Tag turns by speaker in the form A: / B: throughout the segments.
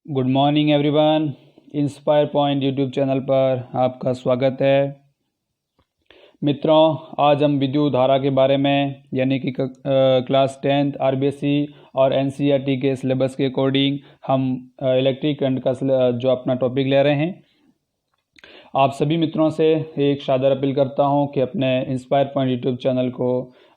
A: Good morning everyone. Inspire point YouTube channel पर आपका स्वागत है। मित्रों, आज हम विद्युत धारा के बारे में यानी कि क्लास 10th आरबीएसई और एनसीईआरटी के सिलेबस के अकॉर्डिंग हम इलेक्ट्रिक करंट का जो अपना टॉपिक ले रहे हैं। आप सभी मित्रों से एक शानदार अपील करता हूं कि अपने इंस्पायर पॉइंट यूट्यूब चैनल को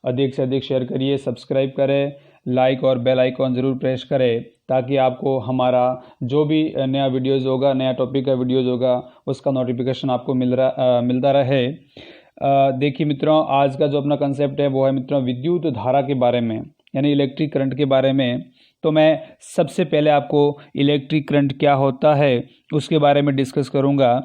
A: अधिक से अधिक शेयर करिए, सब्सक्राइब करें, लाइक और बेल आइकॉन ज़रूर प्रेस करें ताकि आपको हमारा जो भी नया वीडियोज़ होगा, नया टॉपिक का वीडियोज़ होगा, उसका नोटिफिकेशन आपको मिलता रहे। देखिए मित्रों, आज का जो अपना कंसेप्ट है वो है मित्रों विद्युत धारा के बारे में यानी इलेक्ट्रिक करंट के बारे में। तो मैं सबसे पहले आपको इलेक्ट्रिक करंट क्या होता है उसके बारे में डिस्कस करूँगा।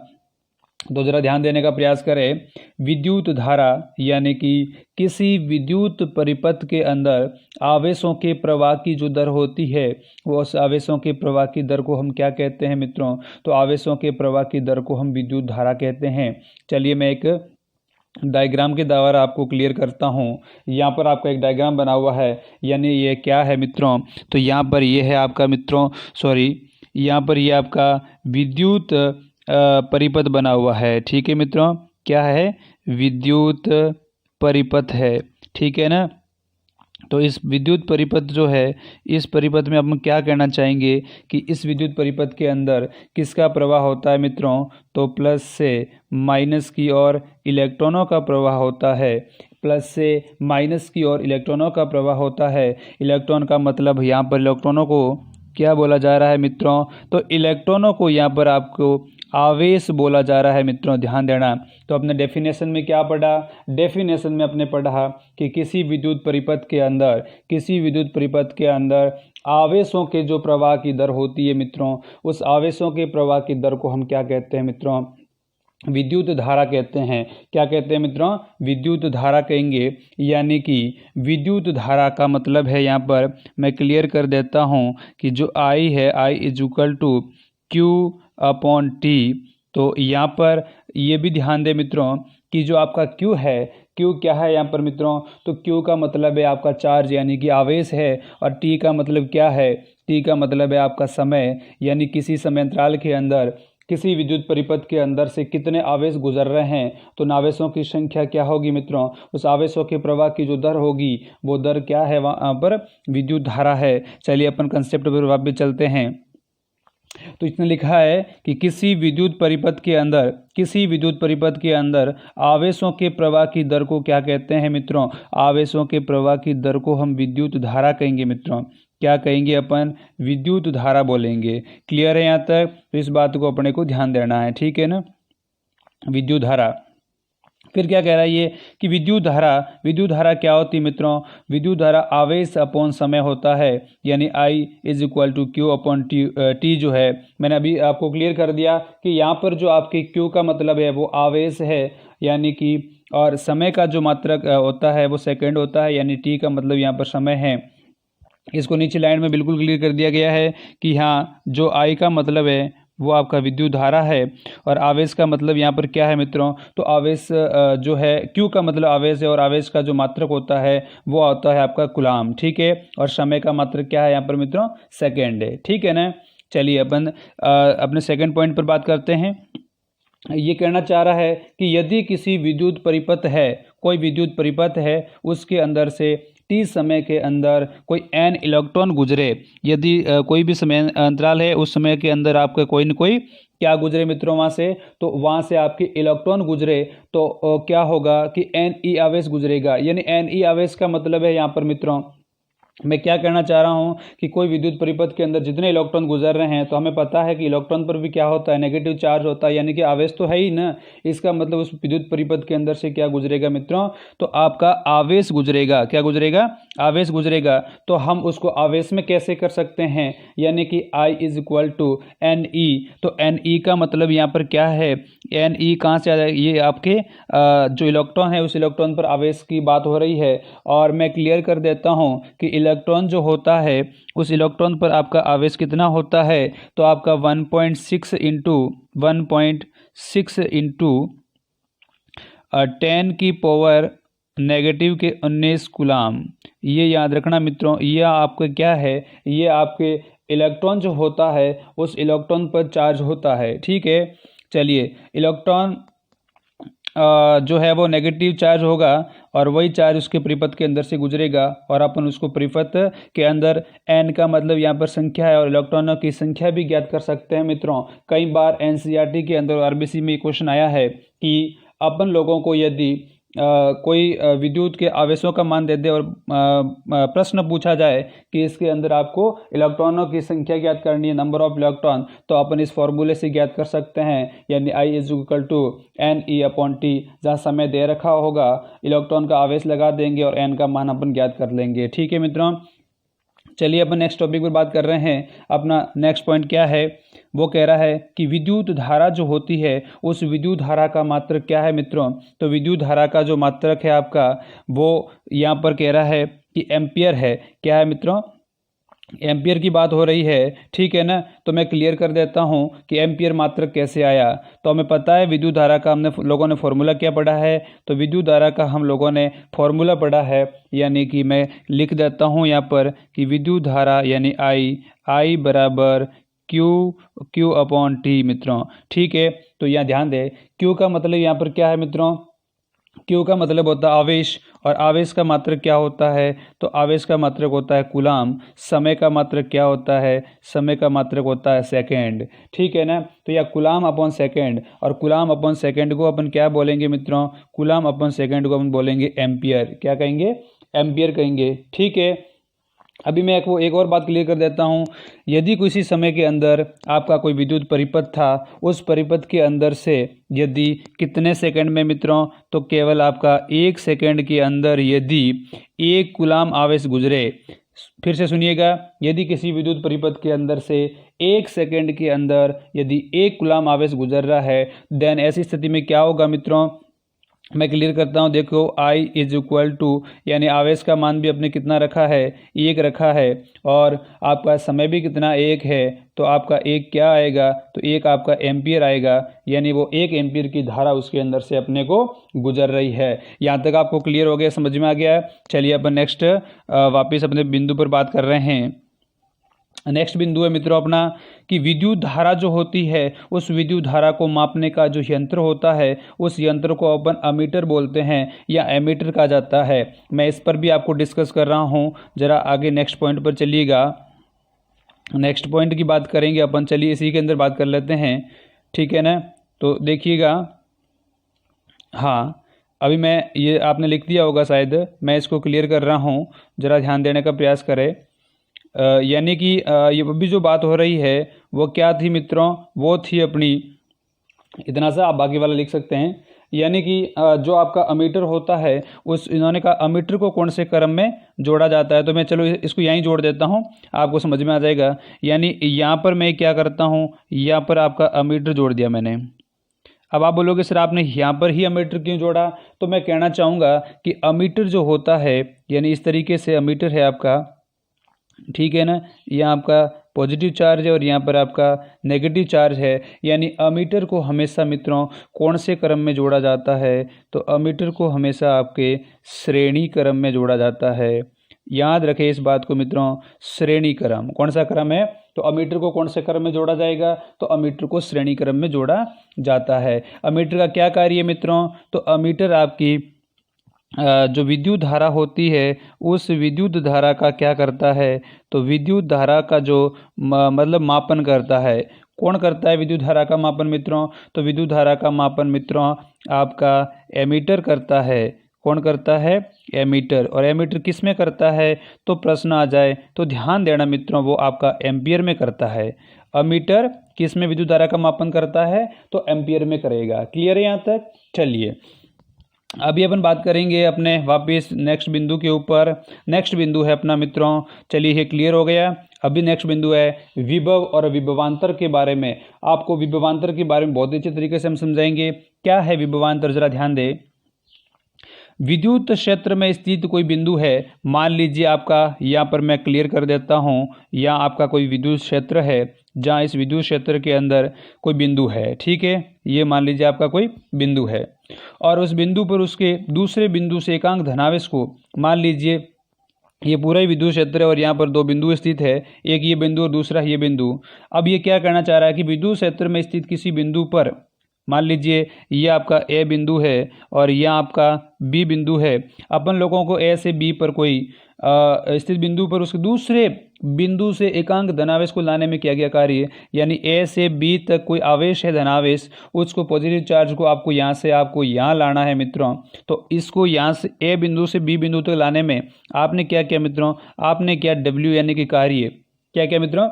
A: तो ज़रा ध्यान देने का प्रयास करें। विद्युत धारा यानी कि किसी विद्युत परिपथ के अंदर आवेशों के प्रवाह की जो दर होती है, वो उस आवेशों के प्रवाह की दर को हम क्या कहते हैं मित्रों? तो आवेशों के प्रवाह की दर को हम विद्युत धारा कहते हैं। चलिए मैं एक डायग्राम के द्वारा आपको क्लियर करता हूँ। यहाँ पर आपका एक डायग्राम बना हुआ है, यानी ये क्या है मित्रों? तो यहाँ पर ये है आपका मित्रों, यहाँ पर ये आपका विद्युत परिपथ बना हुआ है। ठीक है मित्रों, क्या है? विद्युत परिपथ है। ठीक है ना? तो इस विद्युत परिपथ जो है, इस परिपथ में हम क्या कहना चाहेंगे कि इस विद्युत परिपथ के अंदर किसका प्रवाह होता है मित्रों? तो प्लस से माइनस की ओर इलेक्ट्रॉनों का प्रवाह होता है। प्लस से माइनस की ओर इलेक्ट्रॉनों का प्रवाह होता है। इलेक्ट्रॉन का मतलब यहाँ पर इलेक्ट्रॉनों को क्या बोला जा रहा है मित्रों? तो इलेक्ट्रॉनों को यहाँ पर आपको आवेश बोला जा रहा है मित्रों, ध्यान देना। तो अपने डेफिनेशन में क्या पढ़ा? डेफिनेशन में अपने पढ़ा कि किसी विद्युत परिपथ के अंदर आवेशों के जो प्रवाह की दर होती है मित्रों, उस आवेशों के प्रवाह की दर को हम क्या कहते हैं मित्रों? विद्युत धारा कहते हैं। क्या कहते हैं मित्रों? विद्युत धारा कहेंगे। यानी कि विद्युत धारा का मतलब है, यहाँ पर मैं क्लियर कर देता हूँ कि जो I है, I is equal to Q upon T। तो यहाँ पर ये भी ध्यान दें मित्रों कि जो आपका Q है, Q क्या है यहाँ पर मित्रों? तो Q का मतलब है आपका चार्ज यानी कि आवेश है, और T का मतलब क्या है? T का मतलब है आपका समय, यानी किसी समय अंतराल के अंदर किसी विद्युत परिपथ के अंदर से कितने आवेश गुजर रहे हैं। तो आवेशों की संख्या क्या होगी मित्रों? उस आवेशों के प्रवाह की जो दर होगी, वो दर क्या है? वहाँ पर विद्युत धारा है। चलिए अपन कंसेप्ट पर वापस चलते हैं। तो इसने लिखा है कि किसी विद्युत परिपथ के अंदर आवेशों के प्रवाह की दर को क्या कहते हैं मित्रों? आवेशों के प्रवाह की दर को हम विद्युत धारा कहेंगे मित्रों। क्या कहेंगे अपन? विद्युत धारा बोलेंगे। क्लियर है यहाँ तक? तो इस बात को अपने को ध्यान देना है, ठीक है ना? विद्युत धारा। फिर क्या कह रहा है ये कि विद्युत धारा क्या होती है मित्रों? विद्युत धारा आवेश अपॉन समय होता है, यानी I is equal to Q upon T जो है, मैंने अभी आपको क्लियर कर दिया कि यहाँ पर जो आपके Q का मतलब है वो आवेश है, यानी कि, और समय का जो मात्रक होता है वो सेकंड होता है, यानी T का मतलब यहाँ पर समय है। इसको नीचे लाइन में बिल्कुल क्लियर कर दिया गया है कि हाँ, जो I का मतलब है वो आपका विद्युत धारा है, और आवेश का मतलब यहाँ पर क्या है मित्रों? तो आवेश जो है, Q का मतलब आवेश है, और आवेश का जो मात्रक होता है वो होता है आपका कूलाम। ठीक है, और समय का मात्रक क्या है यहाँ पर मित्रों? सेकेंड है। ठीक है ना? चलिए अपन अपने सेकेंड पॉइंट पर बात करते हैं। ये कहना चाह रहा है कि यदि किसी विद्युत परिपथ है, कोई विद्युत परिपथ है, उसके अंदर से T समय के अंदर कोई n इलेक्ट्रॉन गुजरे, यदि कोई भी समय अंतराल है, उस समय के अंदर आपका कोई न कोई क्या गुजरे मित्रों वहाँ से? तो वहाँ से आपके इलेक्ट्रॉन गुजरे, तो क्या होगा कि Ne आवेश गुजरेगा। यानी Ne आवेश का मतलब है यहाँ पर मित्रों, मैं क्या कहना चाह रहा हूँ कि कोई विद्युत परिपथ के अंदर जितने इलेक्ट्रॉन गुजर रहे हैं, तो हमें पता है कि इलेक्ट्रॉन पर भी क्या होता है? नेगेटिव चार्ज होता है, यानी कि आवेश तो है ही ना। इसका मतलब उस विद्युत परिपथ के अंदर से क्या गुजरेगा मित्रों? तो आपका आवेश गुजरेगा। क्या गुजरेगा? आवेश गुजरेगा। तो हम उसको आवेश में कैसे कर सकते हैं? यानी कि I is equal to Ne। तो Ne का मतलब यहाँ पर क्या है? Ne कहाँ से आ जाएगा? ये आपके जो इलेक्ट्रॉन है, उस इलेक्ट्रॉन पर आवेश की बात हो रही है। और मैं क्लियर कर देता हूँ कि इलेक्ट्रॉन जो होता है, उस इलेक्ट्रॉन पर आपका आवेश कितना होता है? तो आपका 1.6 इंटू 10 की पावर नेगेटिव के 19 कूलाम। ये याद रखना मित्रों, ये आपके क्या है? ये आपके इलेक्ट्रॉन जो होता है उस इलेक्ट्रॉन पर चार्ज होता है। ठीक है, चलिए इलेक्ट्रॉन जो है वो नेगेटिव चार्ज होगा और वही चार्ज उसके परिपथ के अंदर से गुजरेगा और अपन उसको परिपथ के अंदर n का मतलब यहाँ पर संख्या है और इलेक्ट्रॉनों की संख्या भी ज्ञात कर सकते हैं मित्रों। कई बार एनसीईआरटी के अंदर आरबीसी में क्वेश्चन आया है कि अपन लोगों को यदि कोई विद्युत के आवेशों का मान दे दे और प्रश्न पूछा जाए कि इसके अंदर आपको इलेक्ट्रॉनों की संख्या ज्ञात करनी है, नंबर ऑफ इलेक्ट्रॉन, तो अपन इस फॉर्मूले से ज्ञात कर सकते हैं, यानी I=NE/T। जहाँ समय दे रखा होगा इलेक्ट्रॉन का आवेश लगा देंगे और n का मान अपन ज्ञात कर लेंगे। ठीक है मित्रों, चलिए अपन नेक्स्ट टॉपिक पर बात कर रहे हैं। अपना नेक्स्ट पॉइंट क्या है, वो कह रहा है कि विद्युत धारा जो होती है उस विद्युत धारा का मात्रक क्या है मित्रों। तो विद्युत धारा का जो मात्रक है आपका वो यहाँ पर कह रहा है कि एम्पियर है। क्या है मित्रों, एम्पियर की बात हो रही है। ठीक है ना, तो मैं क्लियर कर देता हूँ कि एम्पियर मात्रक कैसे आया। तो हमें पता है विद्युत धारा का हमने लोगों ने फॉर्मूला क्या पढ़ा है, तो विद्युत धारा का हम लोगों ने फॉर्मूला पढ़ा है, यानी कि मैं लिख देता हूँ यहाँ पर कि विद्युत धारा यानी I बराबर Q/T मित्रों। ठीक है, तो यहाँ ध्यान दें Q का मतलब यहाँ पर क्या है मित्रों, Q का मतलब होता है आवेश और आवेश का मात्रक क्या होता है, तो आवेश का मात्रक होता है कूलाम। समय का मात्रक क्या होता है, समय का मात्रक होता है सेकेंड। ठीक है ना, तो यह कूलाम अपॉन सेकेंड और कूलाम अपॉन सेकेंड को अपन क्या बोलेंगे मित्रों, कूलाम अपॉन सेकेंड को अपन बोलेंगे एम्पियर। क्या कहेंगे, एम्पियर कहेंगे। ठीक है, अभी मैं एक और बात क्लियर कर देता हूँ। यदि किसी समय के अंदर आपका कोई विद्युत परिपथ था, उस परिपथ के अंदर से यदि कितने सेकंड में मित्रों, तो केवल आपका 1 सेकंड के अंदर यदि 1 कूलाम आवेश गुजरे। फिर से सुनिएगा, यदि किसी विद्युत परिपथ के अंदर से 1 सेकंड के अंदर यदि 1 कूलाम आवेश गुजर रहा है, देन ऐसी स्थिति में क्या होगा मित्रों, मैं क्लियर करता हूँ। देखो I= यानी आवेश का मान भी अपने कितना रखा है, 1 रखा है और आपका समय भी कितना 1 है, तो आपका 1 क्या आएगा, तो 1 आपका एम्पियर आएगा, यानी वो 1 एम्पियर की धारा उसके अंदर से अपने को गुजर रही है। यहाँ तक आपको क्लियर हो गया, समझ में आ गया है। चलिए अपन नेक्स्ट वापस अपने बिंदु पर बात कर रहे हैं। नेक्स्ट बिंदु है मित्रों अपना कि विद्युत धारा जो होती है उस विद्युत धारा को मापने का जो यंत्र होता है उस यंत्र को अपन अमीटर बोलते हैं या एमीटर कहा जाता है। मैं इस पर भी आपको डिस्कस कर रहा हूँ, जरा आगे नेक्स्ट पॉइंट पर चलिएगा। नेक्स्ट पॉइंट की बात करेंगे अपन, चलिए इसी के अंदर बात कर लेते हैं। ठीक है ना, तो देखिएगा, हाँ अभी मैं ये आपने लिख दिया होगा शायद, मैं इसको क्लियर कर रहा हूँ, जरा ध्यान देने का प्रयास करें। यानी कि ये अभी जो बात हो रही है वो क्या थी मित्रों, वो थी अपनी, इतना सा आप बाकी वाला लिख सकते हैं। यानी कि जो आपका अमीटर होता है उस इन्होंने कहा अमीटर को कौन से क्रम में जोड़ा जाता है, तो मैं चलो इसको यहीं जोड़ देता हूँ, आपको समझ में आ जाएगा। यानी यहाँ पर मैं क्या करता हूँ, यहाँ पर आपका अमीटर जोड़ दिया मैंने। अब आप बोलोगे सर आपने यहाँ पर ही अमीटर क्यों जोड़ा, तो मैं कहना चाहूँगा कि अमीटर जो होता है यानी इस तरीके से अमीटर है आपका, ठीक है ना, यहाँ आपका पॉजिटिव चार्ज है और यहाँ पर आपका नेगेटिव चार्ज है। यानी अमीटर को हमेशा मित्रों कौन से क्रम में जोड़ा जाता है, तो अमीटर को हमेशा आपके श्रेणी क्रम में जोड़ा जाता है। याद रखें इस बात को मित्रों, श्रेणी क्रम कौन सा क्रम है, तो अमीटर को कौन से क्रम में जोड़ा जाएगा, तो अमीटर को श्रेणी क्रम में जोड़ा जाता है। अमीटर का क्या कार्य है मित्रों, तो अमीटर आपकी जो विद्युत धारा होती है उस विद्युत धारा का क्या करता है, तो विद्युत धारा का जो मतलब मापन करता है। कौन करता है विद्युत धारा का मापन मित्रों, तो विद्युत धारा का मापन मित्रों आपका एमीटर करता है। कौन करता है, एमीटर। और एमीटर किस में करता है, तो प्रश्न आ जाए तो ध्यान देना मित्रों, वो आपका एम्पियर में करता है। अमीटर किस में विद्युत धारा का मापन करता है, तो एम्पियर में करेगा। क्लियर है यहाँ तक। चलिए अभी अपन बात करेंगे अपने वापस नेक्स्ट बिंदु के ऊपर। नेक्स्ट बिंदु है अपना मित्रों, चलिए ये क्लियर हो गया। अभी नेक्स्ट बिंदु है विभव और विभवांतर के बारे में। आपको विभवांतर के बारे में बहुत अच्छे तरीके से हम समझाएंगे। क्या है विभवांतर, जरा ध्यान दें। विद्युत क्षेत्र में स्थित कोई बिंदु है, मान लीजिए आपका, यहाँ पर मैं क्लियर कर देता हूँ, यहाँ आपका कोई विद्युत क्षेत्र है जहाँ इस विद्युत क्षेत्र के अंदर कोई बिंदु है। ठीक है, ये मान लीजिए आपका कोई बिंदु है और उस बिंदु पर उसके दूसरे बिंदु से एकांक धनावेश को मान लीजिए ये पूरा ही विद्युत क्षेत्र है और यहाँ पर दो बिंदु स्थित है, एक ये बिंदु और दूसरा ये बिंदु। अब ये क्या करना चाह रहा है कि विद्युत क्षेत्र में स्थित किसी बिंदु पर, मान लीजिए ये आपका ए बिंदु है और यह आपका बी बिंदु है। अपन लोगों को ए से बी पर कोई स्थित बिंदु पर उसके दूसरे बिंदु से एकांक धनावेश को लाने में किया गया कार्य, यानी ए से बी तक कोई आवेश है धनावेश, उसको पॉजिटिव चार्ज को आपको यहाँ लाना है मित्रों। तो इसको यहाँ से ए बिंदु से बी बिंदु तक लाने में आपने क्या किया मित्रों, आपने किया डब्ल्यू यानी कि कार्य। क्या किया मित्रों,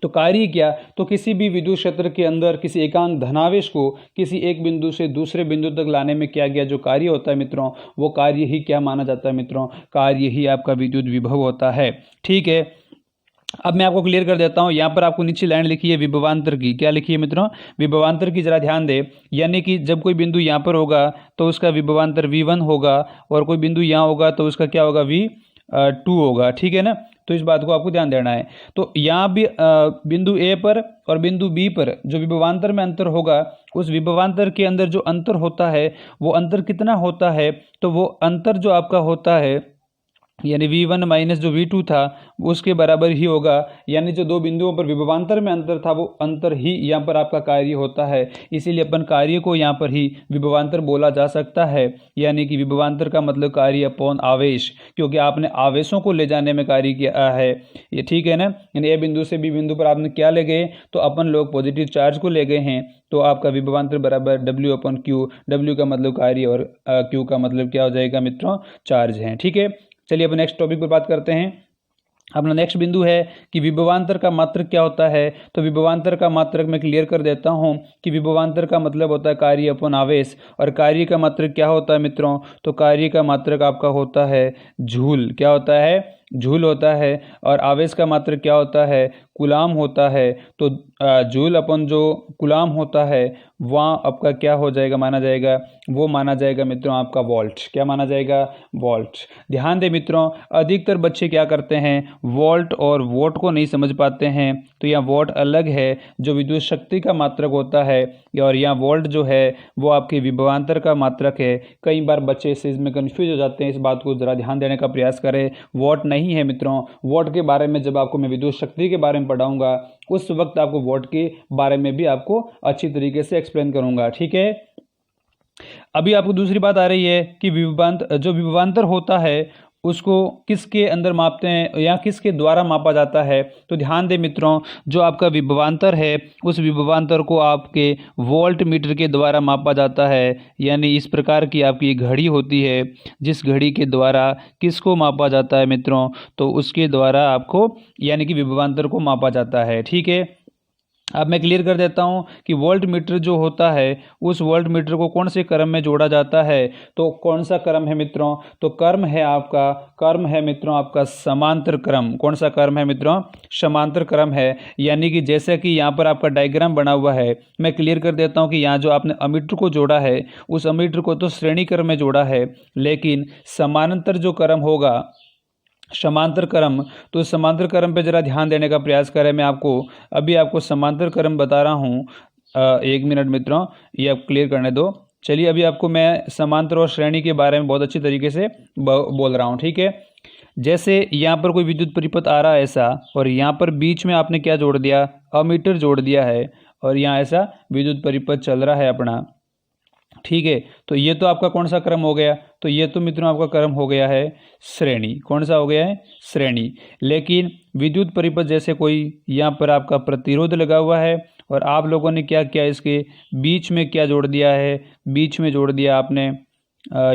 A: तो कार्य क्या, तो किसी भी विद्युत क्षेत्र के अंदर किसी एकांक धनावेश को किसी एक बिंदु से दूसरे बिंदु तक लाने में किया गया जो कार्य होता है मित्रों, वो कार्य ही क्या माना जाता है मित्रों, कार्य ही आपका विद्युत विभव होता है। ठीक है, अब मैं आपको क्लियर कर देता हूं। यहाँ पर आपको नीचे लाइन लिखी है विभवांतर की, क्या लिखी है मित्रों, विभवांतर की, जरा ध्यान दे। यानी कि जब कोई बिंदु यहाँ पर होगा तो उसका विभवांतर V1 होगा और कोई बिंदु यहाँ होगा तो उसका क्या होगा, V2 होगा। ठीक है ना, तो इस बात को आपको ध्यान देना है। तो यहाँ भी बिंदु ए पर और बिंदु बी पर जो विभवांतर में अंतर होगा, उस विभवांतर के अंदर जो अंतर होता है वो अंतर कितना होता है, तो वो अंतर जो आपका होता है यानी V1 माइनस जो V2 था उसके बराबर ही होगा। यानी जो दो बिंदुओं पर विभवांतर में अंतर था वो अंतर ही यहाँ पर आपका कार्य होता है। इसीलिए अपन कार्य को यहाँ पर ही विभवांतर बोला जा सकता है। यानी कि विभवांतर का मतलब कार्य अपॉन आवेश, क्योंकि आपने आवेशों को ले जाने में कार्य किया है ये। ठीक है ना, यानी ए बिंदु से बी बिंदु पर आपने क्या ले गए, तो अपन लोग पॉजिटिव चार्ज को ले गए हैं। तो आपका विभवांतर बराबर W/Q, W का मतलब कार्य और Q का मतलब क्या हो जाएगा मित्रों, चार्ज है। ठीक है, चलिए अब नेक्स्ट टॉपिक पर बात करते हैं। अपना नेक्स्ट बिंदु है कि विभवांतर का मात्रक क्या होता है। तो विभवांतर का मात्रक मैं क्लियर कर देता हूं कि विभवांतर का मतलब होता है कार्य अपॉन आवेश, और कार्य का मात्रक क्या होता है मित्रों, तो कार्य का मात्रक आपका होता है जूल। क्या होता है, जूल होता है। और आवेश का मात्रक क्या होता है, कूलाम होता है। तो जूल अपन जो कूलाम होता है वहाँ आपका क्या हो जाएगा, माना जाएगा, वो माना जाएगा मित्रों आपका वोल्ट। क्या माना जाएगा, वोल्ट। ध्यान दे मित्रों, अधिकतर बच्चे क्या करते हैं, वोल्ट और वोट को नहीं समझ पाते हैं। तो यहाँ वोट अलग है जो विद्युत शक्ति का मात्रक होता है, और यहाँ वोल्ट जो है वो आपके विभवांतर का मात्रक है। कई बार बच्चे इसमें कन्फ्यूज हो जाते हैं, इस बात को जरा ध्यान देने का प्रयास करें। वोट नहीं है मित्रों, वोट के बारे में जब आपको मैं विद्युत शक्ति के बारे में पढ़ाऊंगा उस वक्त आपको वोट के बारे में भी आपको अच्छी तरीके से एक्सप्लेन करूंगा। ठीक है, अभी आपको दूसरी बात आ रही है कि जो विभवांतर होता है उसको किसके अंदर मापते हैं या किसके द्वारा मापा जाता है। तो ध्यान दें मित्रों, जो आपका विभवांतर है उस विभवांतर को आपके वोल्ट मीटर के द्वारा मापा जाता है। यानी इस प्रकार की आपकी घड़ी होती है, जिस घड़ी के द्वारा किसको मापा जाता है मित्रों, तो उसके द्वारा आपको यानी कि विभवांतर को मापा जाता है। ठीक है, अब मैं क्लियर कर देता हूं कि वोल्ट मीटर जो होता है उस वोल्ट मीटर को कौन से क्रम में जोड़ा जाता है। तो कौन सा क्रम है मित्रों, तो क्रम है मित्रों आपका समांतर क्रम। कौन सा क्रम है मित्रों, समांतर क्रम है। यानी कि जैसे कि यहाँ पर आपका डायग्राम बना हुआ है, मैं क्लियर कर देता हूँ कि यहाँ जो आपने अमीटर को जोड़ा है उस अमीटर को तो श्रेणी क्रम में जोड़ा है, लेकिन समानांतर जो क्रम होगा समांतर क्रम, तो समांतर क्रम पे जरा ध्यान देने का प्रयास करें। मैं आपको समांतर क्रम बता रहा हूँ। एक मिनट मित्रों, ये आप क्लियर करने दो। चलिए अभी आपको मैं समांतर और श्रेणी के बारे में बहुत अच्छी तरीके से बोल रहा हूँ। ठीक है, जैसे यहाँ पर कोई विद्युत परिपथ आ रहा है ऐसा, और यहाँ पर बीच में आपने क्या जोड़ दिया, अमीटर जोड़ दिया है, और यहाँ ऐसा विद्युत परिपथ चल रहा है अपना। ठीक है, तो ये तो आपका कौन सा क्रम हो गया, तो ये तो मित्रों आपका क्रम हो गया है श्रेणी। कौन सा हो गया है, श्रेणी। लेकिन विद्युत परिपथ जैसे कोई यहाँ पर आपका प्रतिरोध लगा हुआ है और आप लोगों ने क्या किया, इसके बीच में क्या जोड़ दिया है, बीच में जोड़ दिया आपने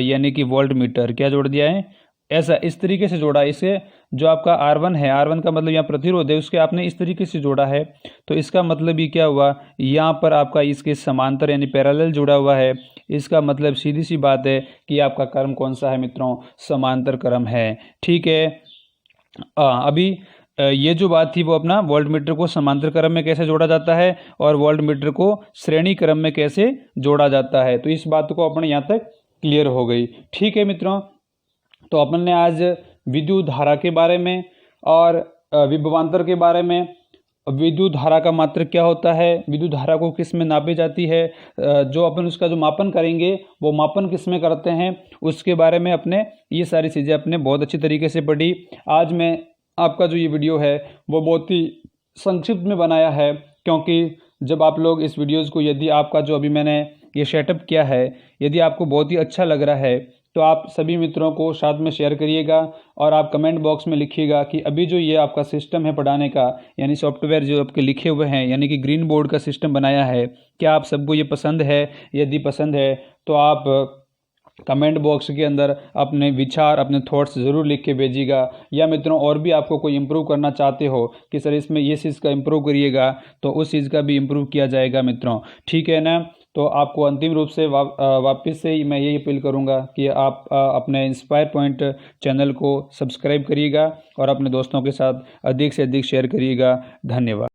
A: यानी कि वोल्ट मीटर। क्या जोड़ दिया है, ऐसा इस तरीके से जोड़ा। इसे जो आपका R1 है, R1 का मतलब यहाँ प्रतिरोध है, उसके आपने इस तरीके से जोड़ा है। तो इसका मतलब ये क्या हुआ, यहाँ पर आपका इसके समांतर यानी पैरेलल जुड़ा हुआ है। इसका मतलब सीधी सी बात है कि आपका क्रम कौन सा है मित्रों, समांतर क्रम है। ठीक है, अभी ये जो बात थी वो अपना वोल्ट मीटर को समांतर क्रम में कैसे जोड़ा जाता है और वोल्ट मीटर को श्रेणी क्रम में कैसे जोड़ा जाता है, तो इस बात को अपने यहाँ तक क्लियर हो गई। ठीक है मित्रों, तो अपन ने आज विद्युत धारा के बारे में और विभवांतर के बारे में विद्युत धारा का मात्रक क्या होता है, विद्युत धारा को किस में नापी जाती है, जो अपन उसका जो मापन करेंगे वो मापन किस में करते हैं, उसके बारे में अपने ये सारी चीज़ें अपने बहुत अच्छी तरीके से पढ़ी। आज मैं आपका जो ये वीडियो है वो बहुत ही संक्षिप्त में बनाया है, क्योंकि जब आप लोग इस वीडियोज़ को, यदि आपका जो अभी मैंने ये सेटअप किया है, यदि आपको बहुत ही अच्छा लग रहा है तो आप सभी मित्रों को साथ में शेयर करिएगा और आप कमेंट बॉक्स में लिखिएगा कि अभी जो ये आपका सिस्टम है पढ़ाने का, यानी सॉफ्टवेयर जो आपके लिखे हुए हैं, यानी कि ग्रीन बोर्ड का सिस्टम बनाया है, क्या आप सबको ये पसंद है। यदि पसंद है तो आप कमेंट बॉक्स के अंदर अपने विचार, अपने थॉट्स ज़रूर लिख के भेजिएगा। या मित्रों और भी आपको कोई इम्प्रूव करना चाहते हो कि सर इसमें ये चीज़ का इम्प्रूव करिएगा, तो उस चीज़ का भी इम्प्रूव किया जाएगा मित्रों, ठीक है ना। तो आपको अंतिम रूप से वापस से मैं यही अपील करूंगा कि आप अपने इंस्पायर पॉइंट चैनल को सब्सक्राइब करिएगा और अपने दोस्तों के साथ अधिक से अधिक शेयर करिएगा। धन्यवाद।